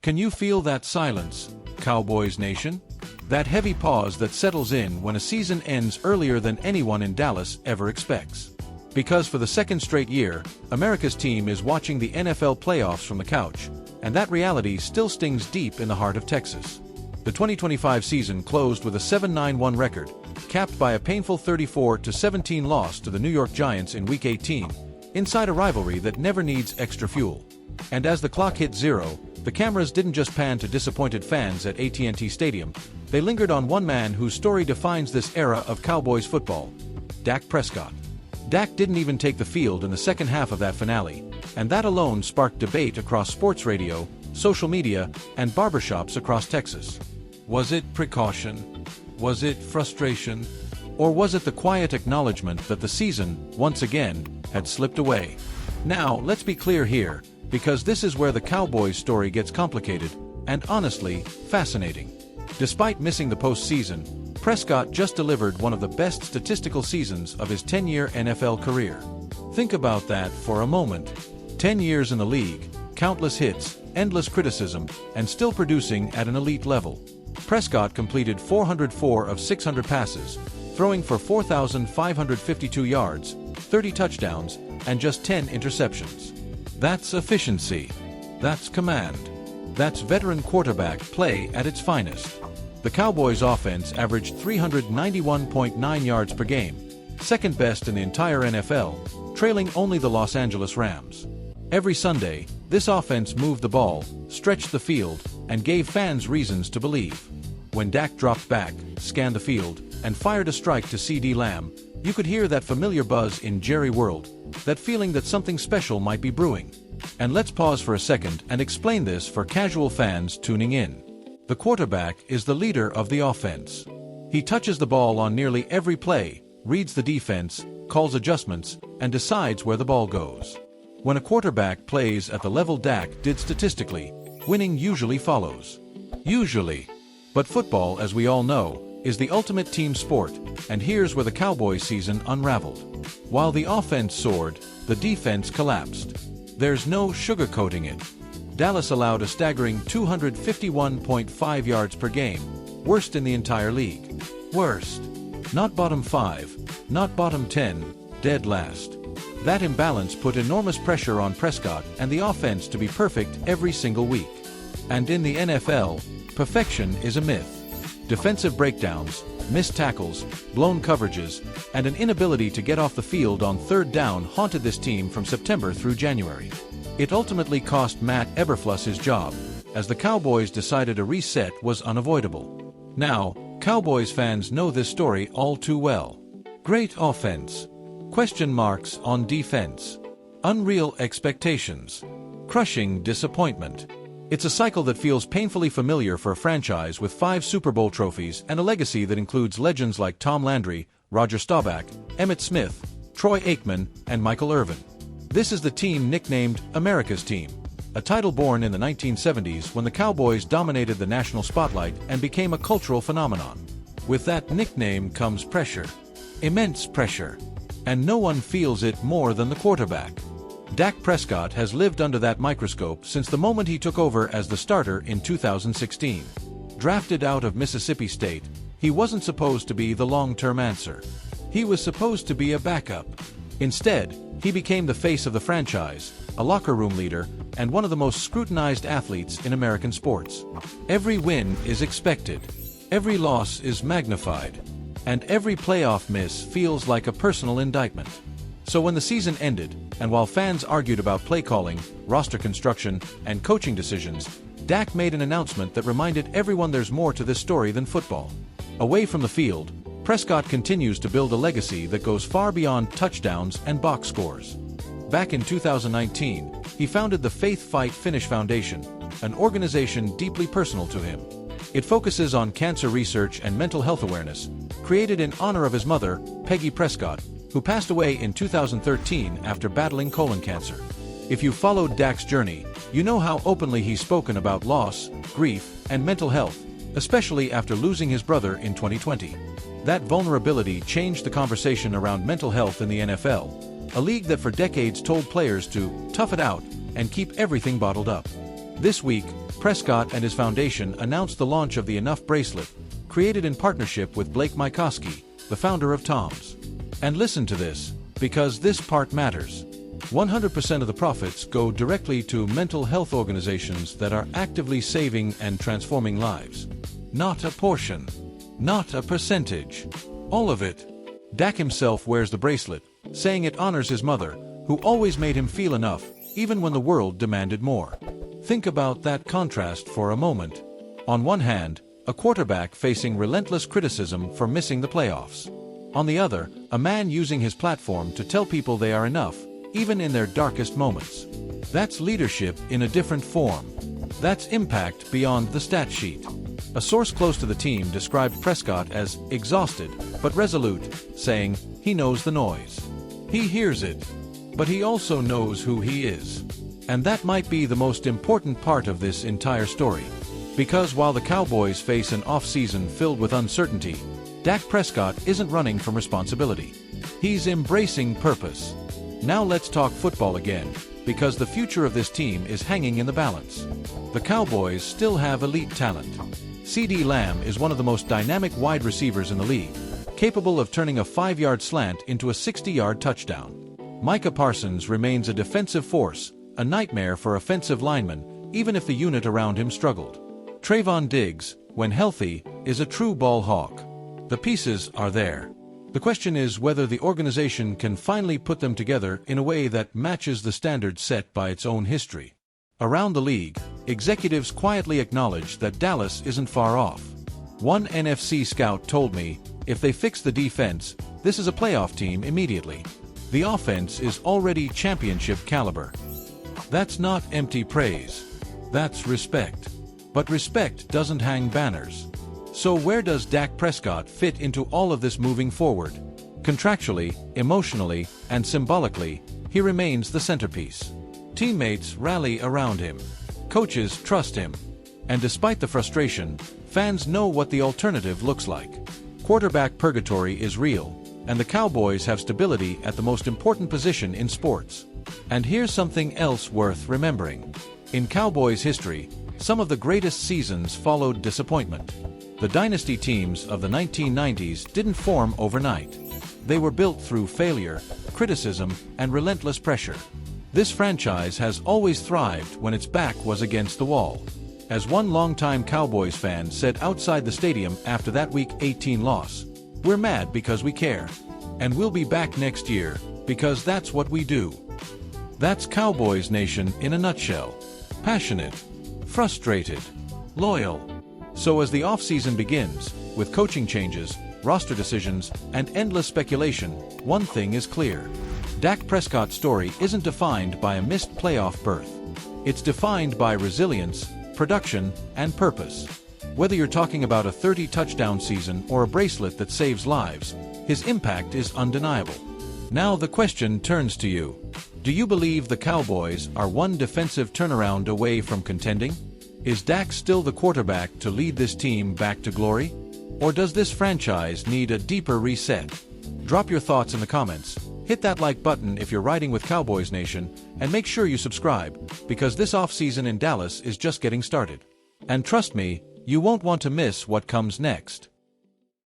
Can you feel that silence, Cowboys Nation? That heavy pause that settles in when a season ends earlier than anyone in Dallas ever expects. Because for the second straight year, America's team is watching the NFL playoffs from the couch, and that reality still stings deep in the heart of Texas. The 2025 season closed with a 7-9-1 record, capped by a painful 34-17 loss to the New York Giants in Week 18, inside a rivalry that never needs extra fuel. And as the clock hit zero, the cameras didn't just pan to disappointed fans at AT&T Stadium, they lingered on one man whose story defines this era of Cowboys football: Dak Prescott. Dak didn't even take the field in the second half of that finale, and that alone sparked debate across sports radio, social media, and barbershops across Texas. Was it precaution? Was it frustration? Or was it the quiet acknowledgement that the season, once again, had slipped away? Now, let's be clear here, because this is where the Cowboys story gets complicated, and honestly, fascinating. Despite missing the postseason, Prescott just delivered one of the best statistical seasons of his 10-year NFL career. Think about that for a moment. 10 years in the league, countless hits, endless criticism, and still producing at an elite level. Prescott completed 404 of 600 passes, throwing for 4,552 yards, 30 touchdowns, and just 10 interceptions. That's efficiency. That's command. That's veteran quarterback play at its finest. The Cowboys' offense averaged 391.9 yards per game, second best in the entire NFL, trailing only the Los Angeles Rams. Every Sunday, this offense moved the ball, stretched the field, and gave fans reasons to believe. When Dak dropped back, scanned the field, and fired a strike to CeeDee Lamb, you could hear that familiar buzz in Jerry World, that feeling that something special might be brewing. And let's pause for a second and explain this for casual fans tuning in. The quarterback is the leader of the offense. He touches the ball on nearly every play, reads the defense, calls adjustments, and decides where the ball goes. When a quarterback plays at the level Dak did statistically, winning usually follows. Usually. But football, as we all know, is the ultimate team sport, and here's where the Cowboys season unraveled. While the offense soared, the defense collapsed. There's no sugarcoating it. Dallas allowed a staggering 251.5 yards per game, worst in the entire league. Worst. Not bottom 5, not bottom 10, dead last. That imbalance put enormous pressure on Prescott and the offense to be perfect every single week. And in the NFL, perfection is a myth. Defensive breakdowns, missed tackles, blown coverages, and an inability to get off the field on third down haunted this team from September through January. It ultimately cost Matt Eberflus his job, as the Cowboys decided a reset was unavoidable. Now, Cowboys fans know this story all too well. Great offense. Question marks on defense. Unreal expectations. Crushing disappointment. It's a cycle that feels painfully familiar for a franchise with 5 Super Bowl trophies and a legacy that includes legends like Tom Landry, Roger Staubach, Emmitt Smith, Troy Aikman, and Michael Irvin. This is the team nicknamed America's Team, a title born in the 1970s when the Cowboys dominated the national spotlight and became a cultural phenomenon. With that nickname comes pressure. Immense pressure. And no one feels it more than the quarterback. Dak Prescott has lived under that microscope since the moment he took over as the starter in 2016. Drafted out of Mississippi State, he wasn't supposed to be the long-term answer. He was supposed to be a backup. Instead, he became the face of the franchise, a locker room leader, and one of the most scrutinized athletes in American sports. Every win is expected. Every loss is magnified. And every playoff miss feels like a personal indictment. So when the season ended, and while fans argued about play calling, roster construction, and coaching decisions, Dak made an announcement that reminded everyone there's more to this story than football. Away from the field, Prescott continues to build a legacy that goes far beyond touchdowns and box scores. Back in 2019, he founded the Faith Fight Finish Foundation, an organization deeply personal to him. It focuses on cancer research and mental health awareness, created in honor of his mother, Peggy Prescott, who passed away in 2013 after battling colon cancer. If you followed Dak's journey, you know how openly he's spoken about loss, grief, and mental health, especially after losing his brother in 2020. That vulnerability changed the conversation around mental health in the NFL, a league that for decades told players to tough it out and keep everything bottled up. This week, Prescott and his foundation announced the launch of the Enough bracelet, created in partnership with Blake Mycoskie, the founder of Tom's. And listen to this, because this part matters. 100% of the profits go directly to mental health organizations that are actively saving and transforming lives. Not a portion. Not a percentage. All of it. Dak himself wears the bracelet, saying it honors his mother, who always made him feel enough, even when the world demanded more. Think about that contrast for a moment. On one hand, a quarterback facing relentless criticism for missing the playoffs. On the other, a man using his platform to tell people they are enough, even in their darkest moments. That's leadership in a different form. That's impact beyond the stat sheet. A source close to the team described Prescott as exhausted, but resolute, saying, he knows the noise. He hears it. But he also knows who he is. And that might be the most important part of this entire story. Because while the Cowboys face an off-season filled with uncertainty, Dak Prescott isn't running from responsibility. He's embracing purpose. Now let's talk football again, because the future of this team is hanging in the balance. The Cowboys still have elite talent. CeeDee Lamb is one of the most dynamic wide receivers in the league, capable of turning a 5-yard slant into a 60-yard touchdown. Micah Parsons remains a defensive force, a nightmare for offensive linemen, even if the unit around him struggled. Trayvon Diggs, when healthy, is a true ball hawk. The pieces are there. The question is whether the organization can finally put them together in a way that matches the standards set by its own history. Around the league, executives quietly acknowledge that Dallas isn't far off. One NFC scout told me, if they fix the defense, this is a playoff team immediately. The offense is already championship caliber. That's not empty praise. That's respect. But respect doesn't hang banners. So where does Dak Prescott fit into all of this moving forward? Contractually, emotionally, and symbolically, he remains the centerpiece. Teammates rally around him. Coaches trust him. And despite the frustration, fans know what the alternative looks like. Quarterback purgatory is real, and the Cowboys have stability at the most important position in sports. And here's something else worth remembering. In Cowboys history, some of the greatest seasons followed disappointment. The dynasty teams of the 1990s didn't form overnight. They were built through failure, criticism, and relentless pressure. This franchise has always thrived when its back was against the wall. As one longtime Cowboys fan said outside the stadium after that Week 18 loss, "We're mad because we care. And we'll be back next year, because that's what we do." That's Cowboys Nation in a nutshell. Passionate, frustrated, loyal. So as the offseason begins, with coaching changes, roster decisions, and endless speculation, one thing is clear. Dak Prescott's story isn't defined by a missed playoff berth. It's defined by resilience, production, and purpose. Whether you're talking about a 30-touchdown season or a bracelet that saves lives, his impact is undeniable. Now the question turns to you. Do you believe the Cowboys are one defensive turnaround away from contending? Is Dak still the quarterback to lead this team back to glory? Or does this franchise need a deeper reset? Drop your thoughts in the comments, hit that like button if you're riding with Cowboys Nation, and make sure you subscribe, because this offseason in Dallas is just getting started. And trust me, you won't want to miss what comes next.